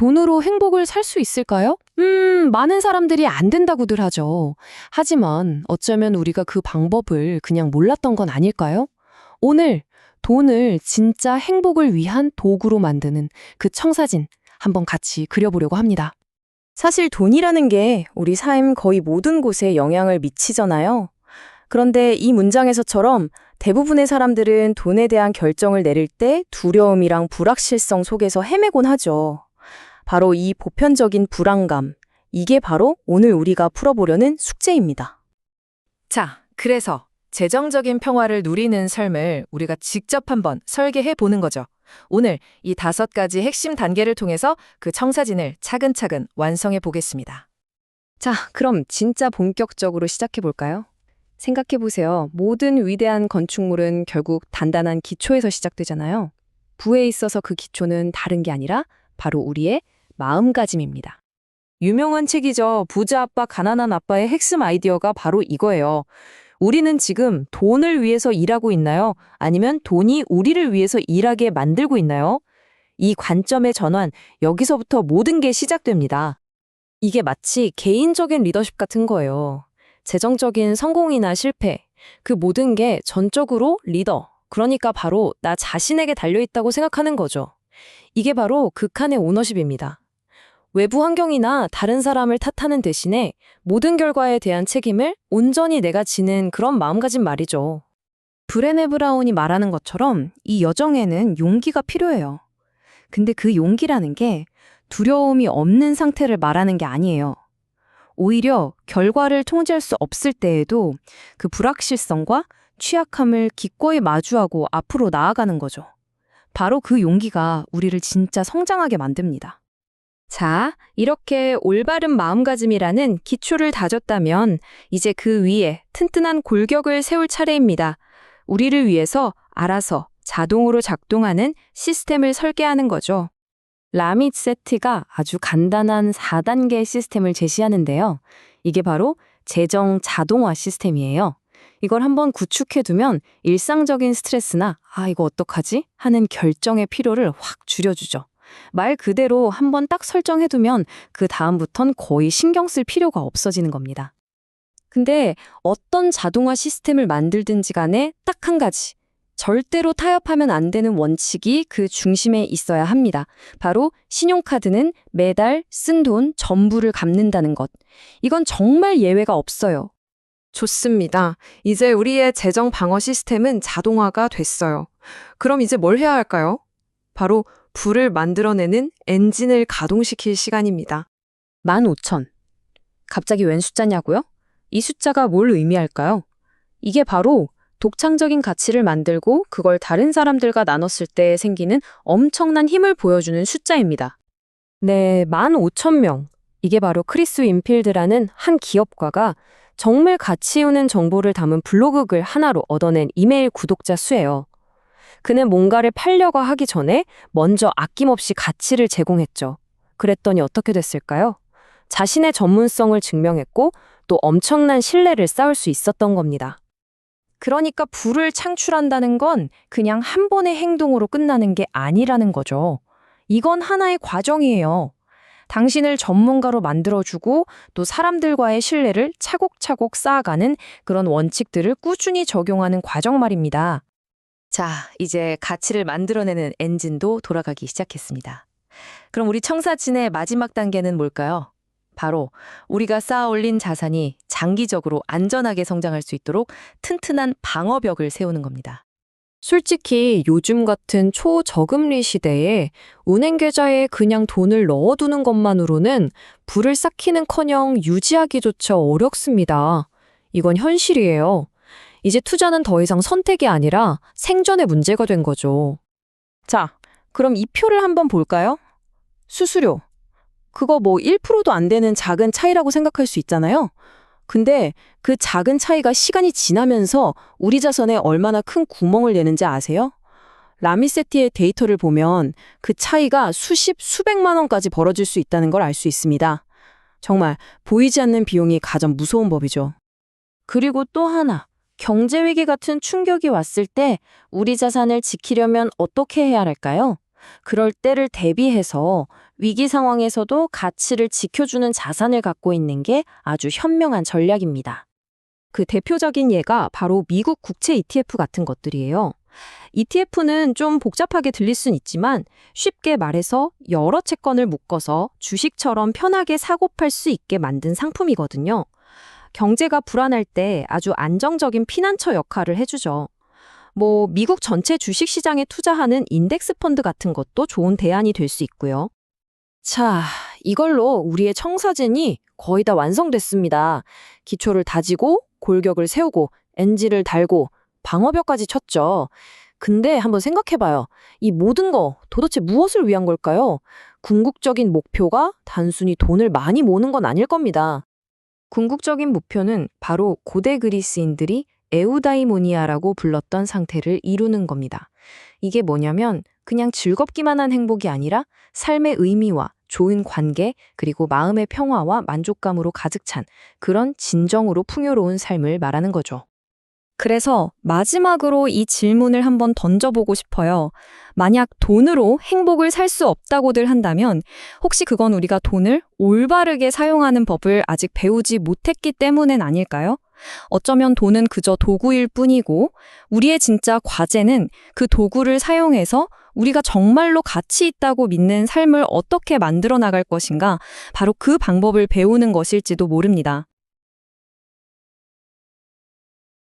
돈으로 행복을 살 수 있을까요? 많은 사람들이 안 된다고들 하죠. 하지만 어쩌면 우리가 그 방법을 그냥 몰랐던 건 아닐까요? 오늘 돈을 진짜 행복을 위한 도구로 만드는 그 청사진 한번 같이 그려보려고 합니다. 사실 돈이라는 게 우리 삶 거의 모든 곳에 영향을 미치잖아요. 그런데 이 문장에서처럼 대부분의 사람들은 돈에 대한 결정을 내릴 때 두려움이랑 불확실성 속에서 헤매곤 하죠. 바로 이 보편적인 불안감, 이게 바로 오늘 우리가 풀어보려는 숙제입니다. 자, 그래서 재정적인 평화를 누리는 삶을 우리가 직접 한번 설계해 보는 거죠. 오늘 이 5가지 핵심 단계를 통해서 그 청사진을 차근차근 완성해 보겠습니다. 자, 그럼 진짜 본격적으로 시작해 볼까요? 생각해 보세요. 모든 위대한 건축물은 결국 단단한 기초에서 시작되잖아요. 부에 있어서 그 기초는 다른 게 아니라 바로 우리의 마음가짐입니다. 유명한 책이죠. 부자 아빠, 가난한 아빠의 핵심 아이디어가 바로 이거예요. 우리는 지금 돈을 위해서 일하고 있나요? 아니면 돈이 우리를 위해서 일하게 만들고 있나요? 이 관점의 전환, 여기서부터 모든 게 시작됩니다. 이게 마치 개인적인 리더십 같은 거예요. 재정적인 성공이나 실패, 그 모든 게 전적으로 리더, 그러니까 바로 나 자신에게 달려있다고 생각하는 거죠. 이게 바로 극한의 오너십입니다. 외부 환경이나 다른 사람을 탓하는 대신에 모든 결과에 대한 책임을 온전히 내가 지는 그런 마음가짐 말이죠. 브레네 브라운이 말하는 것처럼 이 여정에는 용기가 필요해요. 근데 그 용기라는 게 두려움이 없는 상태를 말하는 게 아니에요. 오히려 결과를 통제할 수 없을 때에도 그 불확실성과 취약함을 기꺼이 마주하고 앞으로 나아가는 거죠. 바로 그 용기가 우리를 진짜 성장하게 만듭니다. 자, 이렇게 올바른 마음가짐이라는 기초를 다졌다면 이제 그 위에 튼튼한 골격을 세울 차례입니다. 우리를 위해서 알아서 자동으로 작동하는 시스템을 설계하는 거죠. 라밋 세티가 아주 간단한 4단계 시스템을 제시하는데요. 이게 바로 재정 자동화 시스템이에요. 이걸 한번 구축해두면 일상적인 스트레스나 이거 어떡하지? 하는 결정의 필요를 확 줄여주죠. 말 그대로 한번 딱 설정해두면 그 다음부턴 거의 신경 쓸 필요가 없어지는 겁니다. 근데 어떤 자동화 시스템을 만들든지 간에 딱 한 가지, 절대로 타협하면 안 되는 원칙이 그 중심에 있어야 합니다. 바로 신용카드는 매달 쓴 돈 전부를 갚는다는 것. 이건 정말 예외가 없어요. 좋습니다. 이제 우리의 재정 방어 시스템은 자동화가 됐어요. 그럼 이제 뭘 해야 할까요? 바로 불을 만들어내는 엔진을 가동시킬 시간입니다. 15,000. 갑자기 웬 숫자냐고요? 이 숫자가 뭘 의미할까요? 이게 바로 독창적인 가치를 만들고 그걸 다른 사람들과 나눴을 때 생기는 엄청난 힘을 보여주는 숫자입니다. 네, 15,000명. 이게 바로 크리스 윈필드라는 한 기업가가 정말 가치 있는 정보를 담은 블로그 글 하나로 얻어낸 이메일 구독자 수예요. 그는 뭔가를 팔려고 하기 전에 먼저 아낌없이 가치를 제공했죠. 그랬더니 어떻게 됐을까요? 자신의 전문성을 증명했고 또 엄청난 신뢰를 쌓을 수 있었던 겁니다. 그러니까 부를 창출한다는 건 그냥 한 번의 행동으로 끝나는 게 아니라는 거죠. 이건 하나의 과정이에요. 당신을 전문가로 만들어주고 또 사람들과의 신뢰를 차곡차곡 쌓아가는 그런 원칙들을 꾸준히 적용하는 과정 말입니다. 자, 이제 가치를 만들어내는 엔진도 돌아가기 시작했습니다. 그럼 우리 청사진의 마지막 단계는 뭘까요? 바로 우리가 쌓아 올린 자산이 장기적으로 안전하게 성장할 수 있도록 튼튼한 방어벽을 세우는 겁니다. 솔직히 요즘 같은 초저금리 시대에 은행계좌에 그냥 돈을 넣어두는 것만으로는 불을 쌓기는커녕 유지하기조차 어렵습니다. 이건 현실이에요. 이제 투자는 더 이상 선택이 아니라 생존의 문제가 된 거죠. 자, 그럼 이 표를 한번 볼까요? 수수료. 그거 1%도 안 되는 작은 차이라고 생각할 수 있잖아요. 근데 그 작은 차이가 시간이 지나면서 우리 자산에 얼마나 큰 구멍을 내는지 아세요? 라미세티의 데이터를 보면 그 차이가 수십, 수백만 원까지 벌어질 수 있다는 걸 알 수 있습니다. 정말 보이지 않는 비용이 가장 무서운 법이죠. 그리고 또 하나, 경제위기 같은 충격이 왔을 때 우리 자산을 지키려면 어떻게 해야 할까요? 그럴 때를 대비해서 위기 상황에서도 가치를 지켜주는 자산을 갖고 있는 게 아주 현명한 전략입니다. 그 대표적인 예가 바로 미국 국채 ETF 같은 것들이에요. ETF는 좀 복잡하게 들릴 순 있지만 쉽게 말해서 여러 채권을 묶어서 주식처럼 편하게 사고 팔 수 있게 만든 상품이거든요. 경제가 불안할 때 아주 안정적인 피난처 역할을 해주죠. 미국 전체 주식시장에 투자하는 인덱스 펀드 같은 것도 좋은 대안이 될 수 있고요. 자, 이걸로 우리의 청사진이 거의 다 완성됐습니다. 기초를 다지고 골격을 세우고 엔진을 달고 방어벽까지 쳤죠. 근데 한번 생각해봐요. 이 모든 거 도대체 무엇을 위한 걸까요? 궁극적인 목표가 단순히 돈을 많이 모으는 건 아닐 겁니다. 궁극적인 목표는 바로 고대 그리스인들이 에우다이모니아라고 불렀던 상태를 이루는 겁니다. 이게 뭐냐면 그냥 즐겁기만 한 행복이 아니라 삶의 의미와 좋은 관계, 그리고 마음의 평화와 만족감으로 가득 찬 그런 진정으로 풍요로운 삶을 말하는 거죠. 그래서 마지막으로 이 질문을 한번 던져보고 싶어요. 만약 돈으로 행복을 살 수 없다고들 한다면 혹시 그건 우리가 돈을 올바르게 사용하는 법을 아직 배우지 못했기 때문엔 아닐까요? 어쩌면 돈은 그저 도구일 뿐이고 우리의 진짜 과제는 그 도구를 사용해서 우리가 정말로 가치 있다고 믿는 삶을 어떻게 만들어 나갈 것인가, 바로 그 방법을 배우는 것일지도 모릅니다.